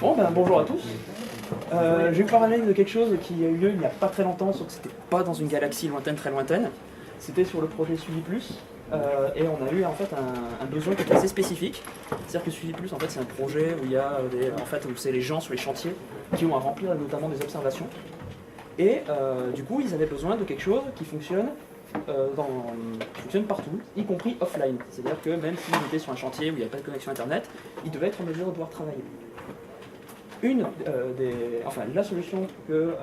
Bon, ben bonjour à tous. Je vais vous parler de quelque chose qui a eu lieu il n'y a pas très longtemps, sauf que c'était pas dans une galaxie lointaine, très lointaine. C'était sur le projet Suivi Plus, et on a eu en fait un besoin qui était assez spécifique. C'est-à-dire que Suivi Plus, en fait, c'est un projet où il y a où c'est les gens sur les chantiers qui ont à remplir notamment des observations. Et du coup, ils avaient besoin de quelque chose qui fonctionne partout, y compris offline. C'est-à-dire que même s'ils étaient sur un chantier où il n'y avait pas de connexion internet, ils devaient être en mesure de pouvoir travailler. La solution que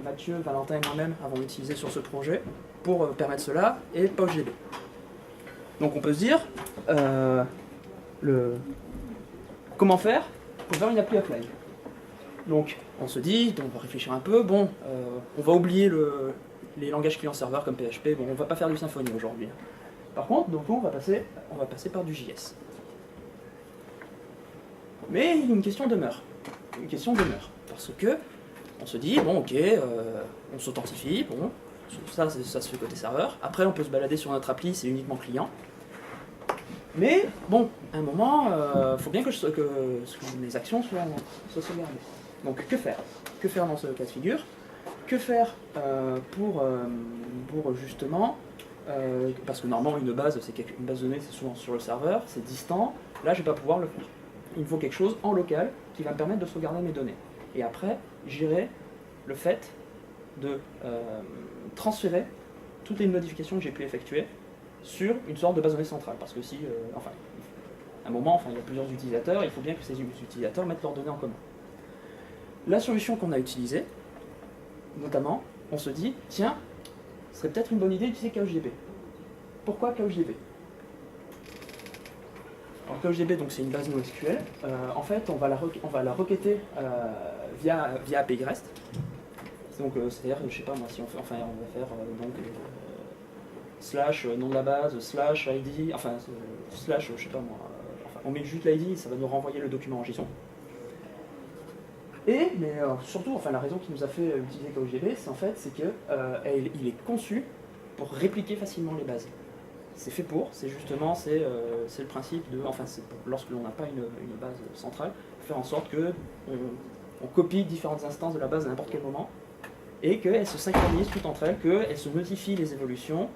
Mathieu, Valentin et moi-même avons utilisée sur ce projet pour permettre cela est PouchDB. Donc on peut se dire, comment faire pour faire une appli offline. Donc on se dit, on va réfléchir un peu, on va oublier les langages client-serveur comme PHP, on va pas faire du Symfony aujourd'hui. Par contre, donc, on va passer par du JS. Mais une question demeure. Parce que on se dit, on s'authentifie, ça se fait côté serveur. Après, on peut se balader sur notre appli, c'est uniquement client. Mais à un moment, il faut bien que mes actions soient sauvegardées. Donc, que faire? Que faire dans ce cas de figure? Que faire pour justement, parce que normalement une base de données, c'est souvent sur le serveur, c'est distant. Là, je ne vais pas pouvoir le faire. Il me faut quelque chose en local qui va me permettre de sauvegarder mes données. Et après, j'irai le fait de transférer toutes les modifications que j'ai pu effectuer sur une sorte de base de données centrale. Parce que à un moment, il y a plusieurs utilisateurs, il faut bien que ces utilisateurs mettent leurs données en commun. La solution qu'on a utilisée, notamment, on se dit, tiens, ce serait peut-être une bonne idée d'utiliser CouchDB. Pourquoi CouchDB? Alors CouchDB, c'est une base NoSQL. En fait, on va la requêter via API REST. Donc, c'est-à-dire, je sais pas moi, si on va faire slash nom de la base, slash ID, slash, je sais pas moi, on met juste l'ID, ça va nous renvoyer le document en JSON. Mais surtout, la raison qui nous a fait utiliser CouchDB, c'est qu'il est conçu pour répliquer facilement les bases. C'est fait pour, c'est le principe de, lorsque l'on n'a pas une base centrale, faire en sorte que on copie différentes instances de la base à n'importe quel moment, et qu'elles se synchronisent toutes entre elles, qu'elles se notifient les évolutions.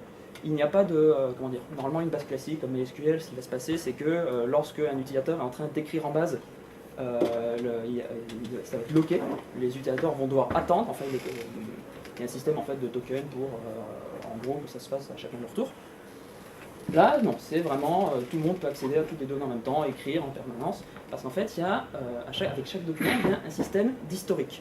Il n'y a pas de, normalement une base classique comme MySQL, ce qui va se passer, c'est que lorsque un utilisateur est en train d'écrire en base, ça va être bloqué, les utilisateurs vont devoir attendre, il y a un système de token pour, en gros, que ça se fasse à chacun de leur tour. Là, non, c'est vraiment, tout le monde peut accéder à toutes les données en même temps, écrire en permanence, parce qu'en fait, il y a, avec chaque document, il y a un système d'historique.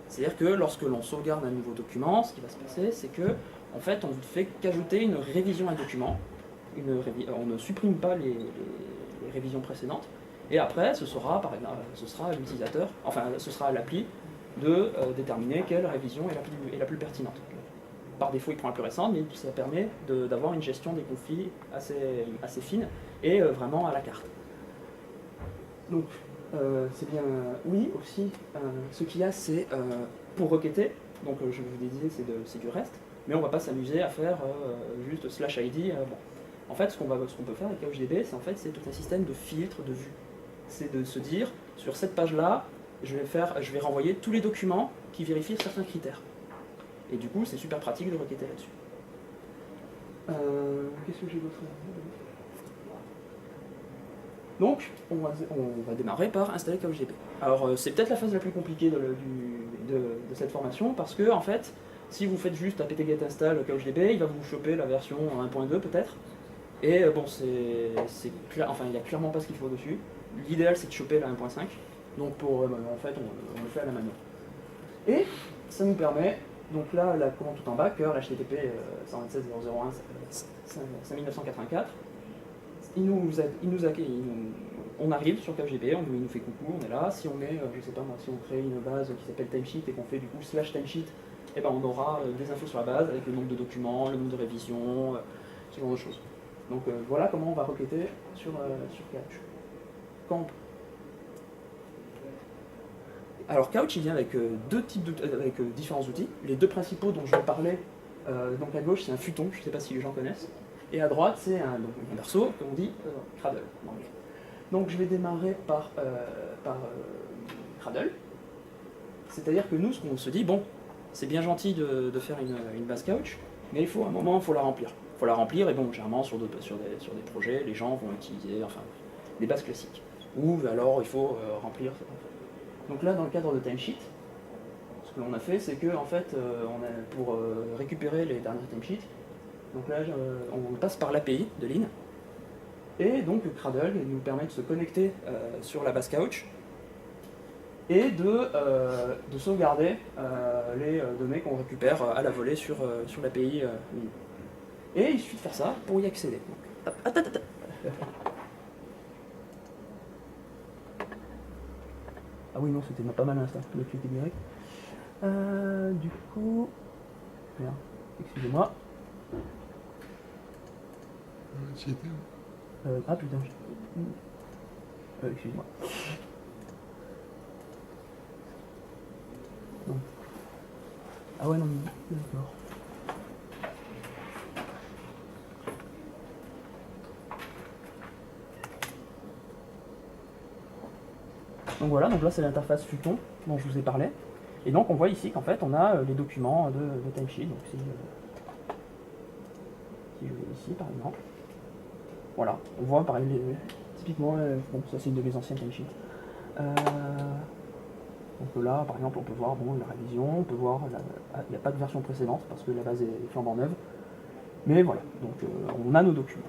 C'est-à-dire que lorsque l'on sauvegarde un nouveau document, ce qui va se passer, c'est que, en fait, on ne fait qu'ajouter une révision à un document, on ne supprime pas les révisions précédentes, et après, ce sera à l'utilisateur, ce sera à l'appli de déterminer quelle révision est la plus pertinente. Par défaut, il prend la plus récente, mais ça permet d'avoir une gestion des conflits assez fine et vraiment à la carte. Donc, c'est bien, oui, aussi, ce qu'il y a, c'est pour requêter, donc je vous disais, c'est du REST, mais on ne va pas s'amuser à faire juste slash ID. En fait, ce qu'on peut faire avec CouchDB, c'est tout un système de filtre, de vue. C'est de se dire, sur cette page-là, je vais renvoyer tous les documents qui vérifient certains critères. Et du coup, c'est super pratique de requêter là-dessus. Qu'est-ce que j'ai d'autre? Donc, on va démarrer par installer CouchDB. Alors, c'est peut-être la phase la plus compliquée de cette formation, parce que, en fait, si vous faites juste apt-get install CouchDB, il va vous choper la version 1.2 peut-être. Et il n'y a clairement pas ce qu'il faut dessus. L'idéal, c'est de choper la 1.5. Donc, on le fait à la manuelle. Et ça nous permet, donc là, la commande tout en bas, cœur HTTP 127.0.1.5984, on arrive sur CouchDB, il nous fait coucou, on est là. Si on met, je sais pas moi, si on crée une base qui s'appelle timesheet et qu'on fait du coup slash timesheet, on aura des infos sur la base avec le nombre de documents, le nombre de révisions, ce genre de choses. Donc voilà comment on va requêter sur Couch. Alors Couch, il vient avec différents outils. Les deux principaux dont je vais parler, donc à gauche c'est un Futon, je ne sais pas si les gens connaissent, et à droite c'est un berceau, comme on dit, Cradle en anglais. Donc je vais démarrer par Cradle. C'est-à-dire que nous, ce qu'on se dit, bon, c'est bien gentil de faire une base couch, mais il faut un moment, il faut la remplir. Il faut la remplir, et bon, généralement, sur des projets, les gens vont utiliser enfin, des bases classiques. Ou alors, il faut remplir. Donc là, dans le cadre de Timesheet, ce que l'on a fait, c'est que, en fait, pour récupérer les derniers timesheets, donc là, on passe par l'API de Lean, et donc Cradle nous permet de se connecter sur la base couch, et de sauvegarder les données qu'on récupère à la volée sur l'API. Et il suffit de faire ça pour y accéder. Donc, ah oui, non, c'était pas mal ça, le clic est direct. Du coup... Merde, excusez-moi. Ah putain, excusez-moi. Non. Ah ouais, non, d'accord. Donc voilà, donc là c'est l'interface Futon dont je vous ai parlé. Et donc on voit ici qu'en fait on a les documents de timesheet. Donc si je vais ici par exemple, voilà, on voit pareil, typiquement, bon ça c'est une de mes anciennes timesheets. Donc là par exemple on peut voir bon, la révision, on peut voir, il n'y a pas de version précédente parce que la base est flambant neuve. Mais voilà, donc on a nos documents.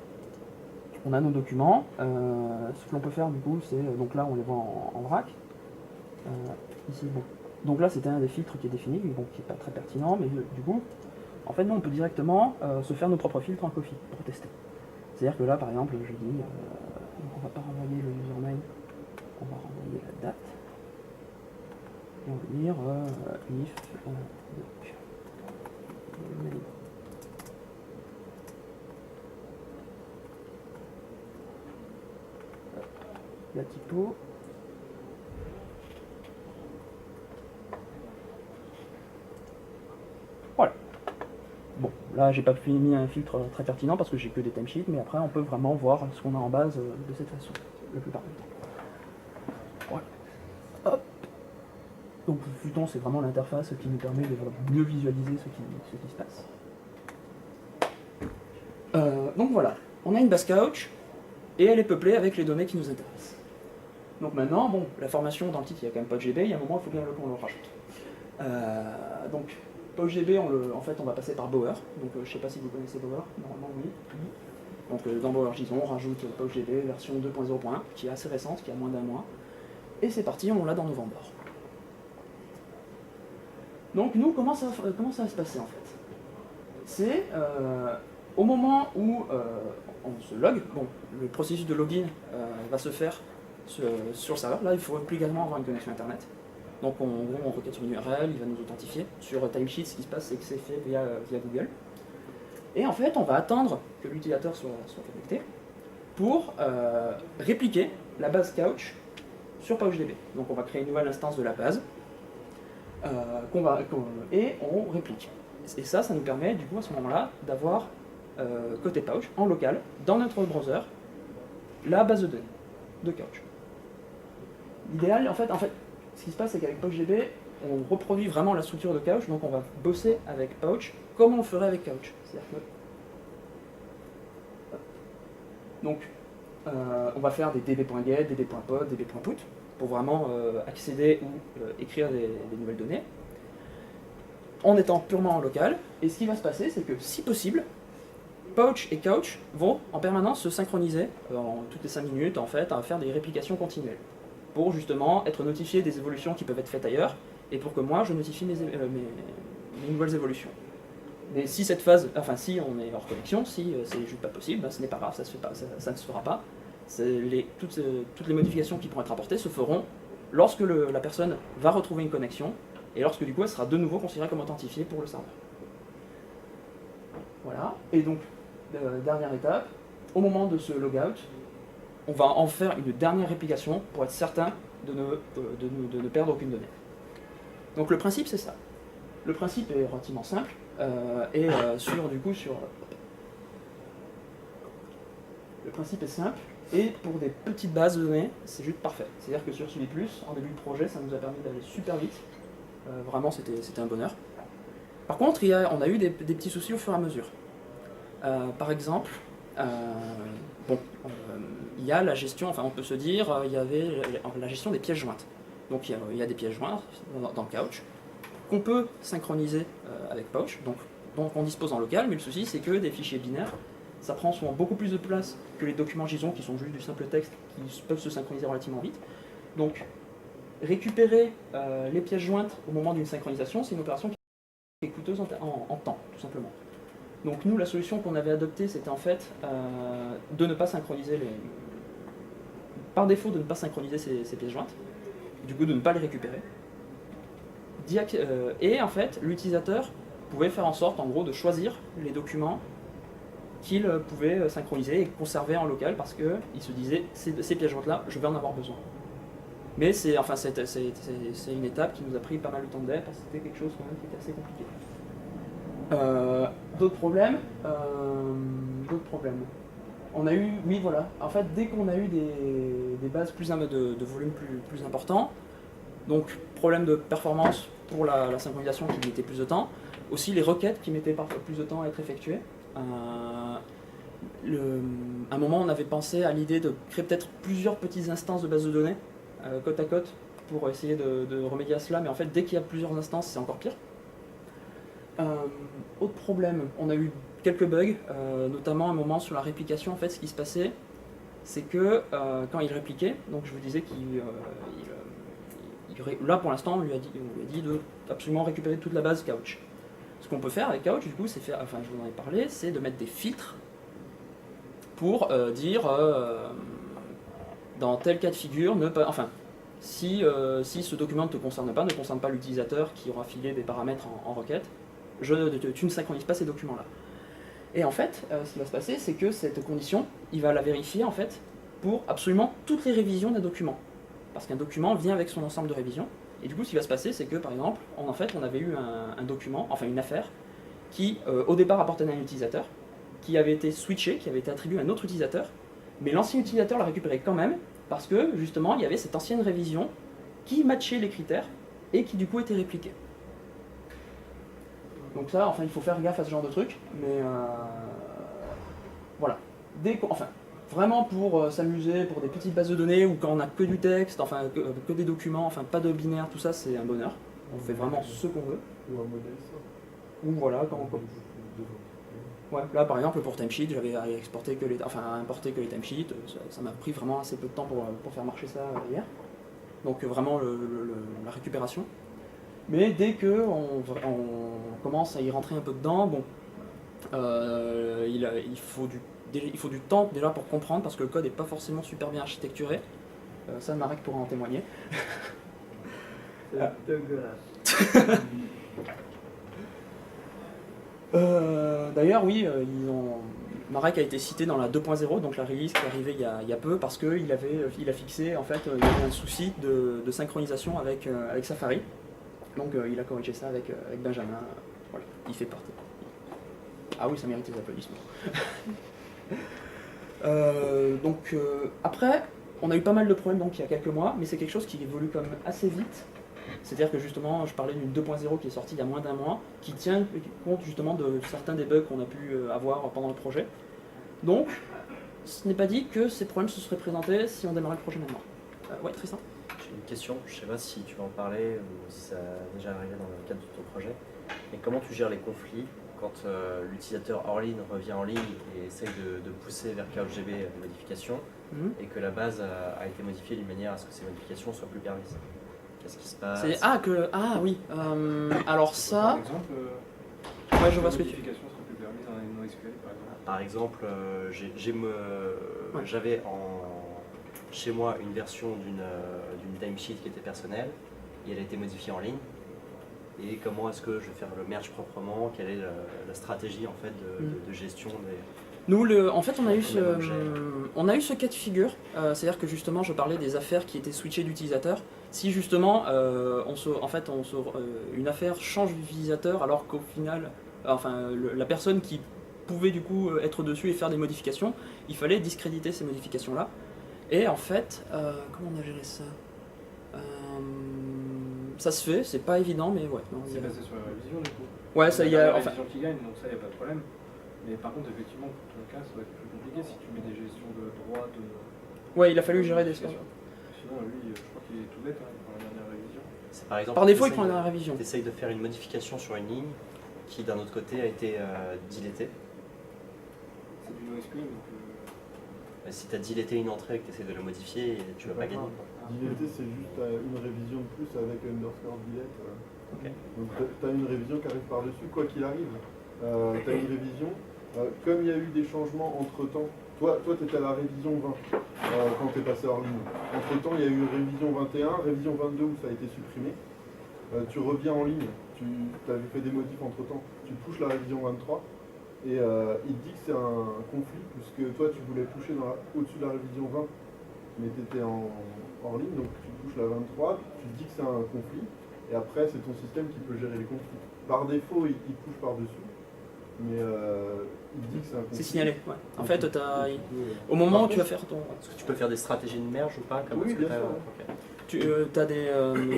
On a nos documents, ce que l'on peut faire du coup c'est, donc là on les voit en vrac, ici bon, donc là c'était un des filtres qui est défini, bon, qui n'est pas très pertinent, mais du coup, en fait nous on peut directement se faire nos propres filtres en Coffee pour tester. C'est-à-dire que là par exemple je dis, donc on va pas renvoyer le username, on va renvoyer la date, et on va dire if, la typo. Voilà. Bon, là j'ai pas mis un filtre très pertinent parce que j'ai que des timesheets, mais après on peut vraiment voir ce qu'on a en base de cette façon, la plupart du temps. Voilà. Hop. Donc Futon c'est vraiment l'interface qui nous permet de mieux visualiser ce qui se passe. Donc voilà, on a une base couch et elle est peuplée avec les données qui nous intéressent. Donc maintenant, bon, la formation dans le titre, il y a quand même PostGB, il y a un moment, il faut bien qu'on le rajoute. Donc, PostGB, en fait, on va passer par Bower. Donc, je ne sais pas si vous connaissez Bower, normalement oui. Donc, dans Bower JSON, on rajoute PostGB version 2.0.1, qui est assez récente, qui a moins d'un mois. Et c'est parti, on l'a dans November. Donc, nous, comment ça va se passer, en fait? C'est au moment où on se log, bon, le processus de login va se faire sur le serveur. Là, il faut également avoir une connexion Internet. Donc, on requête sur une URL, il va nous authentifier. Sur Timesheet, ce qui se passe, c'est que c'est fait via Google. Et en fait, on va attendre que l'utilisateur soit connecté pour répliquer la base couch sur PouchDB. Donc, on va créer une nouvelle instance de la base et on réplique. Et ça nous permet, du coup, à ce moment-là, d'avoir côté Pouch, en local, dans notre browser, la base de données de couch. L'idéal, en fait, ce qui se passe, c'est qu'avec PouchDB, on reproduit vraiment la structure de couch, donc on va bosser avec Pouch comme on le ferait avec couch. C'est-à-dire que... Donc, on va faire des db.get, db.pod, db.put, pour vraiment accéder ou écrire des nouvelles données, en étant purement en local. Et ce qui va se passer, c'est que, si possible, Pouch et Couch vont en permanence se synchroniser, toutes les 5 minutes, en fait, à faire des réplications continuelles, pour justement être notifié des évolutions qui peuvent être faites ailleurs, et pour que moi, je notifie mes nouvelles évolutions. Mais si cette phase, enfin si on est hors connexion, si c'est juste pas possible, ben, ce n'est pas grave, ça ne se fera pas. Toutes les modifications qui pourront être apportées se feront lorsque la personne va retrouver une connexion, et lorsque du coup elle sera de nouveau considérée comme authentifiée pour le serveur. Voilà, et donc, dernière étape, au moment de ce logout, on va en faire une dernière réplication pour être certain de ne perdre aucune donnée. Donc le principe c'est ça. Le principe est relativement simple, le principe est simple, Et pour des petites bases de données, c'est juste parfait. C'est-à-dire que sur Suivi+, en début de projet, ça nous a permis d'aller super vite. Vraiment, c'était un bonheur. Par contre, on a eu des petits soucis au fur et à mesure. Par exemple, il y a la gestion, enfin on peut se dire, il y avait la gestion des pièces jointes. Donc il y a des pièces jointes dans Couch qu'on peut synchroniser avec Pouch, donc on dispose en local, mais le souci c'est que des fichiers binaires, ça prend souvent beaucoup plus de place que les documents JSON qui sont juste du simple texte, qui peuvent se synchroniser relativement vite. Donc récupérer les pièces jointes au moment d'une synchronisation, c'est une opération qui est coûteuse en temps, tout simplement. Donc nous, la solution qu'on avait adoptée, c'était en fait de ne pas synchroniser par défaut, de ne pas synchroniser ces pièces jointes, du coup de ne pas les récupérer. Et en fait, l'utilisateur pouvait faire en sorte, en gros, de choisir les documents qu'il pouvait synchroniser et conserver en local parce qu'il se disait, ces pièces jointes-là, je vais en avoir besoin. Mais c'est une étape qui nous a pris pas mal de temps de dev parce que c'était quelque chose quand même qui était assez compliqué. D'autres problèmes On a eu, oui voilà, en fait dès qu'on a eu des bases de volume plus important, donc problème de performance pour la synchronisation qui mettait plus de temps, aussi les requêtes qui mettaient parfois plus de temps à être effectuées. À un moment on avait pensé à l'idée de créer peut-être plusieurs petites instances de bases de données, côte à côte, pour essayer de remédier à cela, mais en fait dès qu'il y a plusieurs instances c'est encore pire. Autre problème, on a eu quelques bugs, notamment à un moment sur la réplication. En fait, ce qui se passait, c'est que quand il répliquait, donc je vous disais là pour l'instant, on lui a dit de absolument récupérer toute la base Couch. Ce qu'on peut faire avec Couch, du coup, c'est faire, enfin je vous en ai parlé, c'est de mettre des filtres pour dire dans tel cas de figure, si ce document ne te concerne pas l'utilisateur qui aura filé des paramètres en requête, tu ne synchronises pas ces documents-là. Et en fait, ce qui va se passer, c'est que cette condition, il va la vérifier en fait pour absolument toutes les révisions d'un document. Parce qu'un document vient avec son ensemble de révisions. Et du coup, ce qui va se passer, c'est que par exemple, on avait eu un document, enfin une affaire, qui au départ appartenait à un utilisateur, qui avait été switché, qui avait été attribué à un autre utilisateur, mais l'ancien utilisateur l'a récupéré quand même, parce que justement, il y avait cette ancienne révision qui matchait les critères et qui du coup était répliquée. Donc ça, enfin, il faut faire gaffe à ce genre de truc, mais voilà. Vraiment pour s'amuser, pour des petites bases de données, ou quand on n'a que du texte, enfin que des documents, enfin pas de binaire, tout ça, c'est un bonheur. On fait vraiment ce qu'on veut. Ou un modèle, ça. Ou voilà, ouais, là par exemple pour timesheet, j'avais importé que les timesheets, ça m'a pris vraiment assez peu de temps pour faire marcher ça hier. Donc vraiment la récupération. Mais dès qu'on commence à y rentrer un peu dedans, bon, il faut du temps déjà pour comprendre parce que le code n'est pas forcément super bien architecturé. Ça, Marek pourra en témoigner. D'ailleurs, oui, Marek a été cité dans la 2.0, donc la release qui est arrivée il y a peu, parce qu'il a fixé, en fait, il y avait un souci de synchronisation avec Safari. Donc il a corrigé ça avec Benjamin. Voilà, il fait partie. Ah oui, ça mérite des applaudissements. Après, on a eu pas mal de problèmes donc, il y a quelques mois, mais c'est quelque chose qui évolue quand même assez vite. C'est-à-dire que justement, je parlais d'une 2.0 qui est sortie il y a moins d'un mois, qui tient compte justement de certains des bugs qu'on a pu avoir pendant le projet. Donc, ce n'est pas dit que ces problèmes se seraient présentés si on démarrait le projet maintenant. Ouais, Tristan ? J'ai une question, je ne sais pas si tu vas en parler ou si ça a déjà arrivé dans le cadre de ton projet, mais comment tu gères les conflits quand l'utilisateur hors ligne revient en ligne et essaye de pousser vers CouchDB des modifications et que la base a été modifiée d'une manière à ce que ces modifications soient plus permises? Qu'est-ce qui se passe? Oui. Alors ça... Par exemple, ouais, je vois ce que tu... modification serait plus permise dans un NoSQL par exemple. Par exemple, j'avais chez moi une version d'une timesheet qui était personnelle et elle a été modifiée en ligne. Et comment est-ce que je vais faire le merge proprement? Quelle est la stratégie en fait de gestion des... Nous, en fait, on a eu ce cas de figure, c'est-à-dire que justement, je parlais des affaires qui étaient switchées d'utilisateur. Si justement, une affaire change d'utilisateur, alors qu'au final, la personne qui pouvaient du coup être dessus et faire des modifications, il fallait discréditer ces modifications-là. Et en fait, comment on a géré ça? Ça se fait, c'est pas évident, mais ouais. Non, C'est basé sur la révision du coup. Ouais, ça y a. la Enfin, révision qui gagne, donc ça y a pas de problème. Mais par contre, effectivement, pour ton cas, ça va être plus compliqué si tu mets des gestions de droit de. ouais, il a fallu gérer des scores. Sinon, lui, je crois qu'il est tout bête pour la dernière révision. C'est par exemple, Par défaut, il prend la révision. Tu essayes de faire une modification sur une ligne qui, d'un autre côté, a été dilétée. C'est du NoSQL, donc. Si tu as dilété une entrée et que tu essaies de la modifier, tu vas pas gagner. Dilété, c'est juste une révision de plus avec underscore delete. Ok. Donc tu as une révision qui arrive par-dessus, quoi qu'il arrive. Tu as une révision. Comme il y a eu des changements entre-temps, toi tu étais à la révision 20 quand tu es passé hors ligne. Entre-temps, il y a eu révision 21, révision 22 où ça a été supprimé. Tu reviens en ligne, tu avais fait des modifs entre-temps, tu pushes la révision 23. Et il te dit que c'est un conflit, puisque toi tu voulais toucher au-dessus de la révision 20, mais tu étais hors ligne, donc tu touches la 23, tu te dis que c'est un conflit, et après c'est ton système qui peut gérer les conflits. Par défaut, il touche par-dessus, mais il te dit que c'est un conflit. C'est signalé, ouais. En fait, au Par moment où contre, tu vas faire ton. Est-ce que tu peux faire des stratégies de merge ou pas comme Oui, ce que bien t'as- sûr. Ok. Tu as des.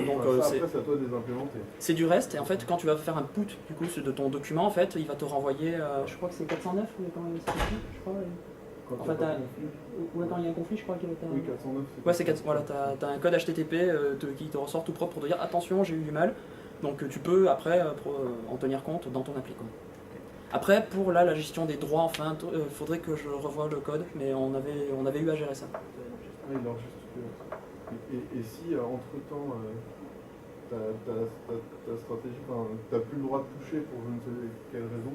Donc, ça, après, c'est à toi de les implémenter. c'est du reste, et en fait, quand tu vas faire un put du coup de ton document, en fait, il va te renvoyer. Je crois que c'est 409 ou quand même je crois. Quand En il y a fait, pas de conflit. Ouais, quand il y a un conflit, je crois qu'il y a. Oui, 409, c'est Ouais, c'est 4. Voilà, t'as un code HTTP qui te ressort tout propre pour te dire attention, j'ai eu du mal. Donc tu peux après en tenir compte dans ton appli, quoi. Après, pour la gestion des droits, enfin, faudrait que je revoie le code, mais on avait eu à gérer ça. Oui, alors juste et si entre-temps, ta stratégie, tu n'as plus le droit de toucher pour je ne sais quelle raison,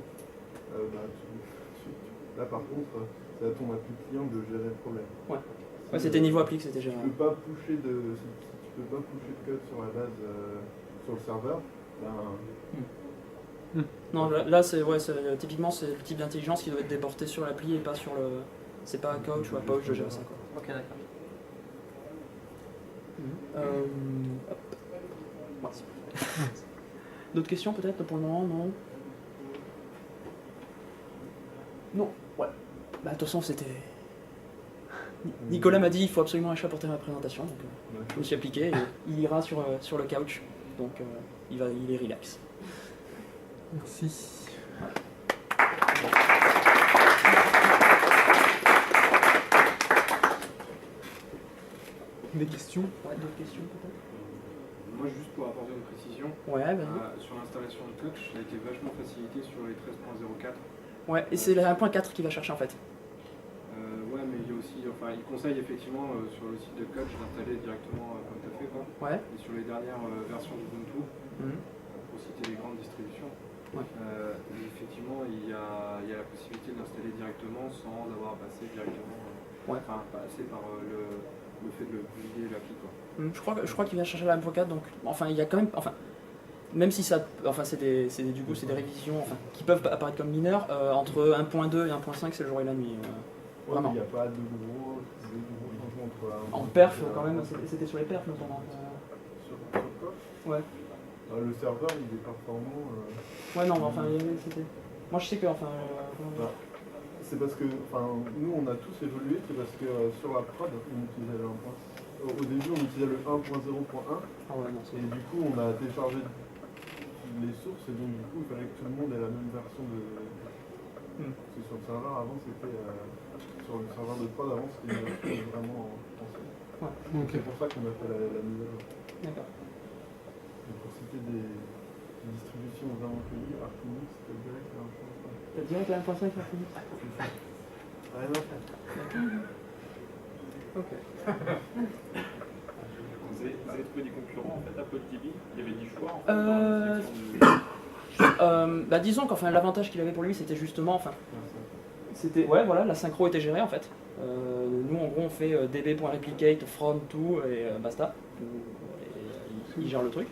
là par contre, c'est à ton appli client de gérer le problème. Ouais. Si, Ouais, c'était niveau appli que c'était si géré. tu peux pas pusher si tu peux pas pusher de code sur la base, sur le serveur, ben, Non, là c'est typiquement c'est le type d'intelligence qui doit être déporté sur l'appli et pas sur le. C'est pas Couch ou Apple, je gère ça, quoi. Ok, d'accord. Hop. Merci. D'autres questions peut-être pour le moment? Non. Non. Ouais. Bah de toute façon c'était. Nicolas m'a dit il faut absolument un chat pour terminer ma présentation, donc je me suis appliqué et il ira sur le couch, donc il est relax. Merci. Des questions? Ouais, d'autres questions peut-être? Moi, juste pour apporter une précision, Ouais, vas-y. sur l'installation de Touch, ça a été vachement facilité sur les 13.04. Ouais, et c'est la 1.4 qu'il va chercher en fait. Ouais, mais il y a aussi, enfin, il conseille effectivement sur le site de Coach d'installer directement comme tu as fait, quoi. Ouais. Et sur les dernières versions d'Ubuntu, Mhm. pour citer les grandes distributions, Ouais. effectivement, il y a la possibilité d'installer directement sans avoir à passer directement, Ouais. enfin, passer par le fait de vider l'appli, quoi. Je crois qu'il va chercher la 1.4, donc enfin il y a quand même, enfin même si ça, enfin c'est des révisions, enfin qui peuvent apparaître comme mineures, entre 1.2 et 1.5 c'est le jour et la nuit. ouais, Vraiment. il n'y a pas de gros changements entre la. En perf quand même, c'était sur les perfs notamment. Sur quoi? Ouais. Le serveur, il est performant. Ouais non, mais enfin c'était. Moi je sais que enfin. Bah, c'est parce que, nous on a tous évolué, c'est parce que sur la prod, on utilisait le 1.0. Au début, on utilisait le 1.0.1, Ah ouais non c'est. et du coup, on a téléchargé les sources, et donc du coup, il fallait que tout le monde ait la même version de. Parce que sur le serveur avant, c'était. Sur le serveur de prod avant, c'était une version vraiment ancienne. Ouais. Donc c'est pour ça qu'on a fait la mise à jour. D'accord. Et pour citer des distributions vraiment connues, Archinix, c'est direct à 1.5. T'as direct la 1.5 la fini. Rien à faire. Ok. Vous avez trouvé des concurrents en fait, Apple TV? Il y avait du choix en fait, Euh, dans la sélection Bah disons qu'enfin l'avantage qu'il avait pour lui c'était justement, c'était, ouais voilà, la synchro était gérée en fait. Nous en gros on fait db.replicate from to et basta. Il gère le truc.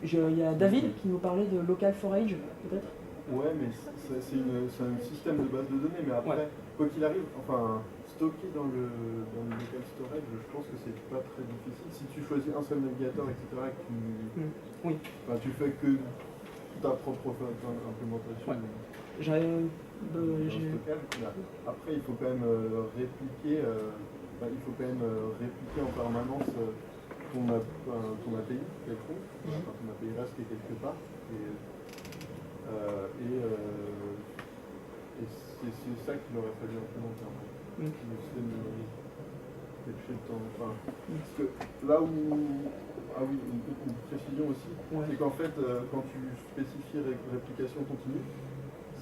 Il y a David qui nous parlait de local forage peut-être. Ouais, mais c'est un système de base de données, mais après, quoi qu'il arrive, stocker dans le local storage, je pense que c'est pas très difficile. Si tu choisis un seul navigateur, etc., et que tu fais que ta propre implémentation. Ouais. J'ai- D'un j'ai- stockage. Après, il faut quand même répliquer, répliquer en permanence ton API quelconque, ton API REST qui est quelque part. Et c'est ça qu'il aurait fallu implémenter en fait. Le système de fetcher le temps. Enfin, parce que là où. Ah oui, une précision aussi, c'est qu'en fait, quand tu spécifies réplication continue,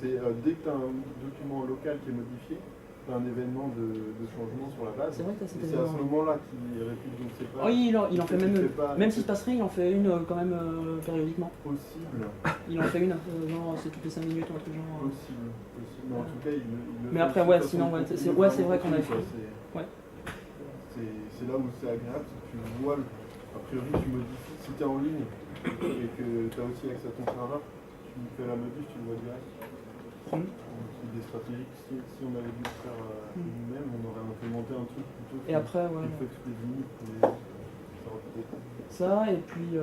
c'est dès que tu as un document local qui est modifié, tu as un événement de changement sur la base. C'est vrai que t'as cet Et c'est à ce événement. moment-là qu'il réplique, donc c'est pas. Oui, il en fait même, pas- même s'il se passe rien, il en fait une quand même périodiquement. Possible. Il en fait une, genre c'est toutes les 5 minutes ou un truc genre. Possible. Mais en tout cas, il le Mais fait après, aussi ouais, de sinon, façon ouais, c'est continue, vrai qu'on avait quoi. fait. Ouais. C'est là où c'est agréable, c'est que tu vois, a priori, tu modifies. Si tu es en ligne et que tu as aussi accès à ton serveur, tu fais la modif, tu le vois direct. Donc, c'est des stratégies que si on avait dû le faire nous-mêmes, on aurait implémenté un truc plutôt que Et après, ouais. qu'il faut toutes les limites. Ça, et puis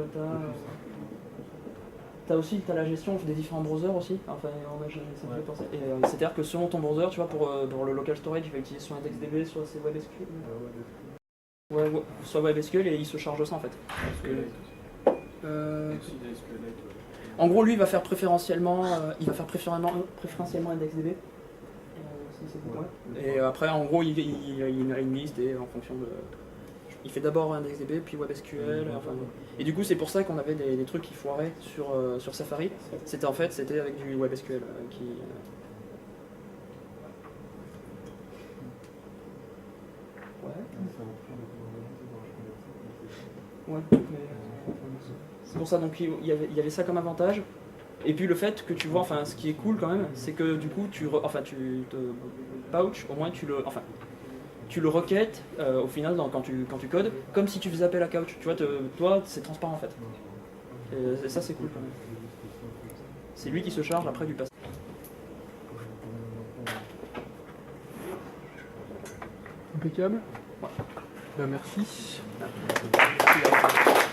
t'as aussi la gestion des différents browsers aussi. Enfin, ça me fait penser. Et c'est-à-dire que selon ton browser, tu vois, pour le local storage, il va utiliser soit IndexDB, soit c'est WebSQL. Ouais, soit WebSQL et il se charge de ça en fait. En gros, lui, il va faire préférentiellement, IndexDB. Si c'est bon, ouais. Et après, en gros, il a une liste et en fonction de. Il fait d'abord IndexDB, puis WebSQL. Enfin, et du coup, c'est pour ça qu'on avait des trucs qui foiraient sur Safari. C'était avec du WebSQL qui. Ouais, mais c'est pour ça donc il y avait ça comme avantage. Et puis le fait que tu vois, enfin ce qui est cool quand même, c'est que du coup tu te pouch, au moins tu le requêtes au final quand tu codes, comme si tu faisais appel à Couch. Tu vois, toi c'est transparent en fait. Et ça c'est cool quand même. C'est lui qui se charge après du passage. Impeccable. Ouais. Ben, merci. Merci.